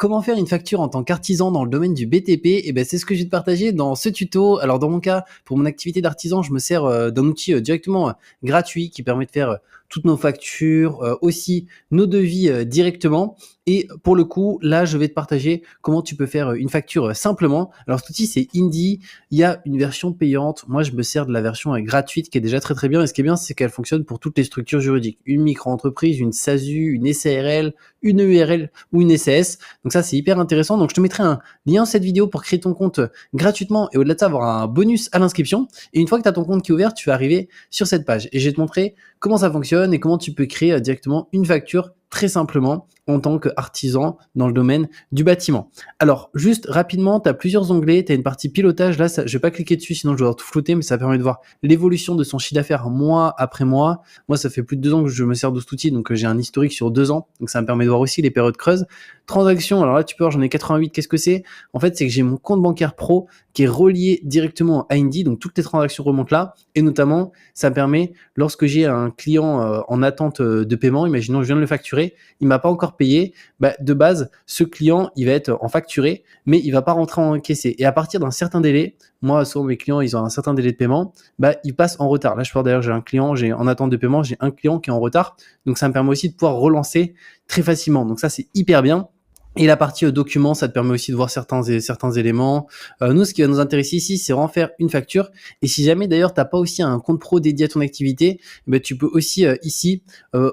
comment faire une facture en tant qu'artisan dans le domaine du BTP? Eh ben, c'est ce que je vais te partager dans ce tuto. Alors, dans mon cas, pour mon activité d'artisan, je me sers d'un outil directement gratuit qui permet de faire toutes nos factures, aussi nos devis directement. Et pour le coup, là, je vais te partager comment tu peux faire une facture simplement. Alors, cet outil, c'est Indy. Il y a une version payante. Moi, je me sers de la version gratuite qui est déjà très très bien. Et ce qui est bien, c'est qu'elle fonctionne pour toutes les structures juridiques. Une micro-entreprise, une SASU, une SARL, une EURL ou une SAS. Donc ça, c'est hyper intéressant. Donc je te mettrai un lien en cette vidéo pour créer ton compte gratuitement et au-delà de ça, avoir un bonus à l'inscription. Et une fois que tu as ton compte qui est ouvert, tu vas arriver sur cette page. Et je vais te montrer comment ça fonctionne et comment tu peux créer directement une facture très simplement en tant qu'artisan dans le domaine du bâtiment. Alors, juste rapidement, tu as plusieurs onglets, tu as une partie pilotage, là, ça, je vais pas cliquer dessus, sinon je vais avoir tout flouter, mais ça permet de voir l'évolution de son chiffre d'affaires mois après mois. Moi, ça fait plus de 2 ans que je me sers de cet outil, donc j'ai un historique sur 2 ans, donc ça me permet de voir aussi les périodes creuses. Transactions, alors là, tu peux voir, j'en ai 88, qu'est-ce que c'est? En fait, c'est que j'ai mon compte bancaire pro qui est relié directement à Indy, donc toutes les transactions remontent là, et notamment, ça permet, lorsque j'ai un client en attente de paiement, imaginons je viens de le facturer, il m'a pas encore payé, bah, de base, ce client, il va être en facturé, mais il va pas rentrer en encaissé. Et à partir d'un certain délai, moi, souvent mes clients, ils ont un certain délai de paiement, bah, ils passent en retard. Là, je parle d'ailleurs, j'ai un client, j'ai en attente de paiement, j'ai un client qui est en retard, donc ça me permet aussi de pouvoir relancer très facilement. Donc ça, c'est hyper bien. Et la partie documents, ça te permet aussi de voir certains éléments. Nous, ce qui va nous intéresser ici, c'est vraiment faire une facture. Et si jamais d'ailleurs, tu n'as pas aussi un compte pro dédié à ton activité, ben, tu peux aussi ici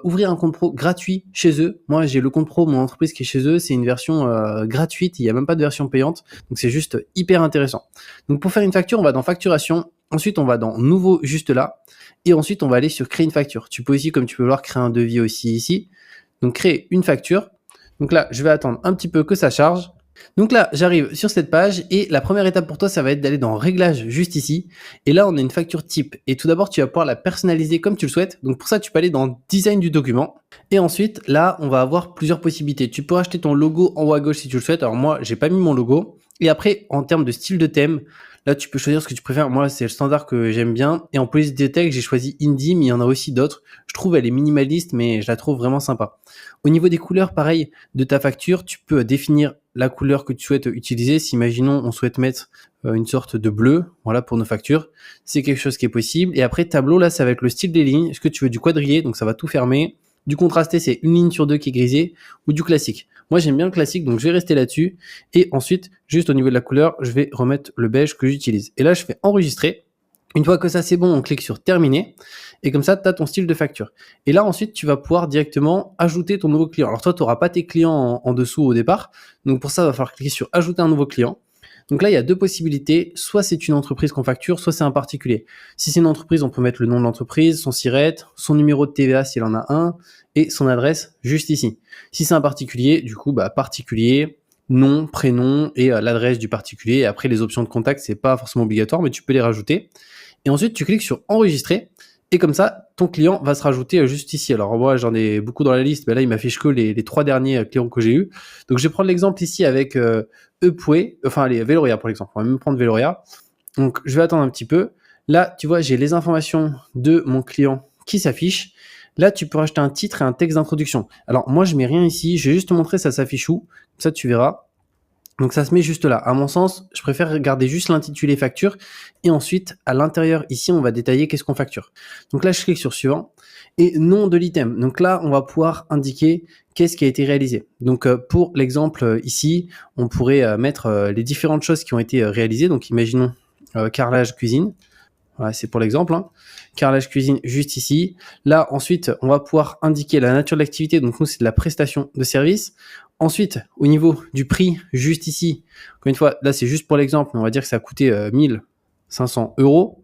ouvrir un compte pro gratuit chez eux. Moi, j'ai le compte pro, mon entreprise qui est chez eux. C'est une version gratuite. Il n'y a même pas de version payante. Donc, c'est juste hyper intéressant. Donc, pour faire une facture, on va dans facturation. Ensuite, on va dans nouveau juste là. Et ensuite, on va aller sur créer une facture. Tu peux aussi, comme tu peux voir, créer un devis aussi ici. Donc, créer une facture. Donc là, je vais attendre un petit peu que ça charge. Donc là, j'arrive sur cette page et la première étape pour toi, ça va être d'aller dans Réglages juste ici. Et là, on a une facture type. Et tout d'abord, tu vas pouvoir la personnaliser comme tu le souhaites. Donc pour ça, tu peux aller dans Design du document. Et ensuite, là, on va avoir plusieurs possibilités. Tu peux acheter ton logo en haut à gauche si tu le souhaites. Alors moi, j'ai pas mis mon logo. Et après, en termes de style de thème, là, tu peux choisir ce que tu préfères. Moi, c'est le standard que j'aime bien. Et en police de texte, j'ai choisi Indy, mais il y en a aussi d'autres. Je trouve elle est minimaliste, mais je la trouve vraiment sympa. Au niveau des couleurs, pareil, de ta facture, tu peux définir la couleur que tu souhaites utiliser. Si, imaginons, on souhaite mettre une sorte de bleu, voilà, pour nos factures, c'est quelque chose qui est possible. Et après, tableau, là, ça va être le style des lignes. Est-ce que tu veux du quadrillé? Donc, ça va tout fermer. Du contrasté, c'est une ligne sur deux qui est grisée, ou du classique. Moi, j'aime bien le classique, donc je vais rester là-dessus. Et ensuite, juste au niveau de la couleur, je vais remettre le beige que j'utilise. Et là, je fais enregistrer. Une fois que ça c'est bon, on clique sur terminer. Et comme ça, tu as ton style de facture. Et là, ensuite, tu vas pouvoir directement ajouter ton nouveau client. Alors toi, tu n'auras pas tes clients en dessous au départ. Donc pour ça, il va falloir cliquer sur ajouter un nouveau client. Donc là, il y a deux possibilités. Soit c'est une entreprise qu'on facture, soit c'est un particulier. Si c'est une entreprise, on peut mettre le nom de l'entreprise, son SIRET, son numéro de TVA s'il en a un, et son adresse juste ici. Si c'est un particulier, du coup, particulier, nom, prénom et l'adresse du particulier. Et après, les options de contact, c'est pas forcément obligatoire, mais tu peux les rajouter. Et ensuite, tu cliques sur enregistrer. Et comme ça, ton client va se rajouter juste ici. Alors moi, j'en ai beaucoup dans la liste, mais là, il m'affiche que les 3 derniers clients que j'ai eus. Donc, je vais prendre l'exemple ici avec Epoué, enfin, les Veloria, pour exemple. On va même prendre Veloria. Donc, je vais attendre un petit peu. Là, tu vois, j'ai les informations de mon client qui s'affichent. Là, tu peux rajouter un titre et un texte d'introduction. Alors, moi, je mets rien ici. Je vais juste te montrer ça s'affiche où. Comme ça, tu verras. Donc ça se met juste là. À mon sens, je préfère garder juste l'intitulé facture et ensuite à l'intérieur ici, on va détailler qu'est-ce qu'on facture. Donc là, je clique sur suivant et nom de l'item. Donc là, on va pouvoir indiquer qu'est-ce qui a été réalisé. Donc pour l'exemple ici, on pourrait mettre les différentes choses qui ont été réalisées. Donc imaginons carrelage cuisine. Voilà, c'est pour l'exemple. Hein. Carrelage cuisine juste ici. Là, ensuite, on va pouvoir indiquer la nature de l'activité. Donc nous, c'est de la prestation de service. Ensuite, au niveau du prix, juste ici, encore une fois, là, c'est juste pour l'exemple, mais on va dire que ça a coûté 1500 €.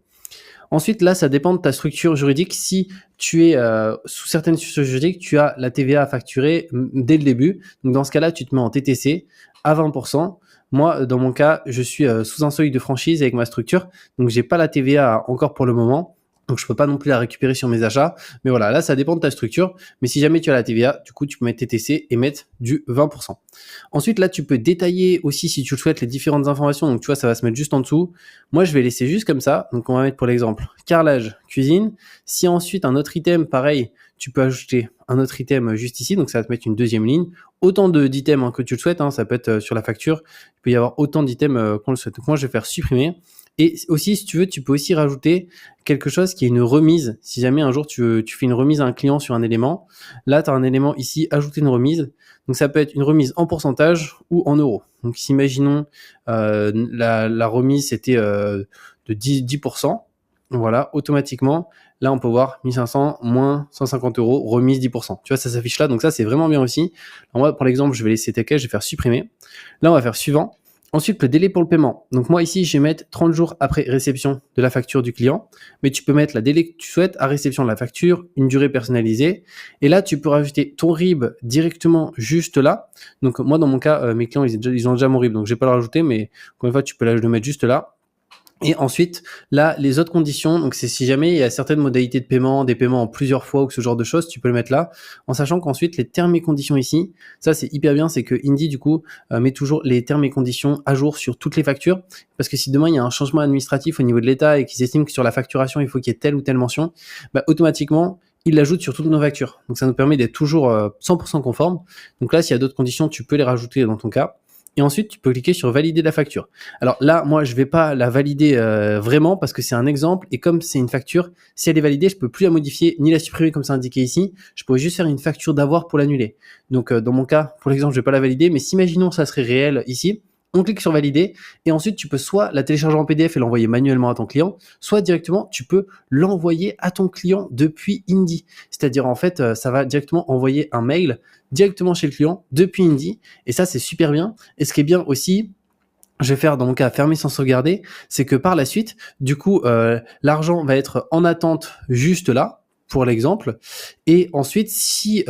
Ensuite, là, ça dépend de ta structure juridique. Si tu es sous certaines structures juridiques, tu as la TVA à facturer dès le début. Donc, dans ce cas-là, tu te mets en TTC à 20%. Moi, dans mon cas, je suis sous un seuil de franchise avec ma structure. Donc, j'ai pas la TVA encore pour le moment. Donc, je peux pas non plus la récupérer sur mes achats. Mais voilà, là, ça dépend de ta structure. Mais si jamais tu as la TVA, du coup, tu peux mettre TTC et mettre du 20%. Ensuite, là, tu peux détailler aussi, si tu le souhaites, les différentes informations. Donc, tu vois, ça va se mettre juste en dessous. Moi, je vais laisser juste comme ça. Donc, on va mettre pour l'exemple carrelage, cuisine. Si ensuite, un autre item, pareil, tu peux ajouter un autre item juste ici. Donc, ça va te mettre une deuxième ligne. Autant d'items que tu le souhaites. Ça peut être sur la facture. Il peut y avoir autant d'items qu'on le souhaite. Donc, moi, je vais faire supprimer. Et aussi, si tu veux, tu peux aussi rajouter quelque chose qui est une remise. Si jamais un jour tu fais une remise à un client sur un élément, là, tu as un élément ici, ajouter une remise. Donc, ça peut être une remise en pourcentage ou en euros. Donc, si imaginons la remise, c'était de 10%. Voilà, automatiquement, là, on peut voir 1500 moins 150 euros, remise 10%. Tu vois, ça s'affiche là. Donc, ça, c'est vraiment bien aussi. Alors, moi, pour l'exemple, je vais laisser tel quel, je vais faire supprimer. Là, on va faire suivant. Ensuite, le délai pour le paiement. Donc moi ici, je vais mettre 30 jours après réception de la facture du client, mais tu peux mettre la délai que tu souhaites à réception de la facture, une durée personnalisée. Et là, tu peux rajouter ton RIB directement juste là. Donc moi, dans mon cas, mes clients, ils ont déjà mon RIB, donc je vais pas le rajouter, mais encore une fois, tu peux le mettre juste là. Et ensuite, là, les autres conditions, donc c'est si jamais il y a certaines modalités de paiement, des paiements en plusieurs fois ou ce genre de choses, tu peux le mettre là, en sachant qu'ensuite, les termes et conditions ici, ça c'est hyper bien, c'est que Indy, du coup, met toujours les termes et conditions à jour sur toutes les factures, parce que si demain il y a un changement administratif au niveau de l'État et qu'ils estiment que sur la facturation, il faut qu'il y ait telle ou telle mention, bah, automatiquement, ils l'ajoutent sur toutes nos factures. Donc ça nous permet d'être toujours 100% conforme. Donc là, s'il y a d'autres conditions, tu peux les rajouter dans ton cas. Et ensuite, tu peux cliquer sur valider la facture. Alors là, moi, je vais pas la valider vraiment parce que c'est un exemple. Et comme c'est une facture, si elle est validée, je peux plus la modifier ni la supprimer comme c'est indiqué ici. Je pourrais juste faire une facture d'avoir pour l'annuler. Donc dans mon cas, pour l'exemple, je vais pas la valider. Mais si imaginons ça serait réel ici, on clique sur valider et ensuite tu peux soit la télécharger en PDF et l'envoyer manuellement à ton client, soit directement tu peux l'envoyer à ton client depuis Indy. C'est-à-dire en fait, ça va directement envoyer un mail directement chez le client depuis Indy et ça c'est super bien. Et ce qui est bien aussi, je vais faire dans mon cas fermer sans sauvegarder, c'est que par la suite, du coup, l'argent va être en attente juste là pour l'exemple, et ensuite si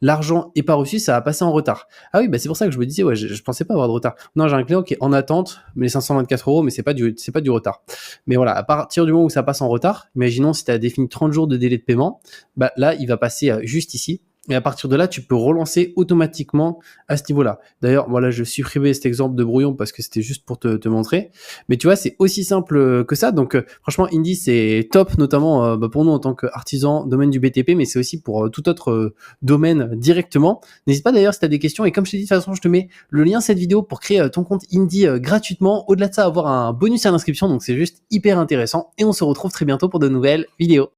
l'argent est pas reçu, ça va passer en retard. Ah oui, bah c'est pour ça que je me disais ouais, je pensais pas avoir de retard. Non, j'ai un client qui est en attente, mais les 524 euros, mais c'est pas du retard. Mais voilà, à partir du moment où ça passe en retard, imaginons si tu as défini 30 jours de délai de paiement, bah là il va passer juste ici. Et à partir de là, tu peux relancer automatiquement à ce niveau-là. D'ailleurs, voilà, je supprimais cet exemple de brouillon parce que c'était juste pour te montrer. Mais tu vois, c'est aussi simple que ça. Donc, franchement, Indy, c'est top, notamment pour nous en tant qu'artisans, domaine du BTP, mais c'est aussi pour tout autre domaine directement. N'hésite pas d'ailleurs si tu as des questions. Et comme je t'ai dit, de toute façon, je te mets le lien de cette vidéo pour créer ton compte Indy gratuitement. Au-delà de ça, avoir un bonus à l'inscription. Donc, c'est juste hyper intéressant. Et on se retrouve très bientôt pour de nouvelles vidéos.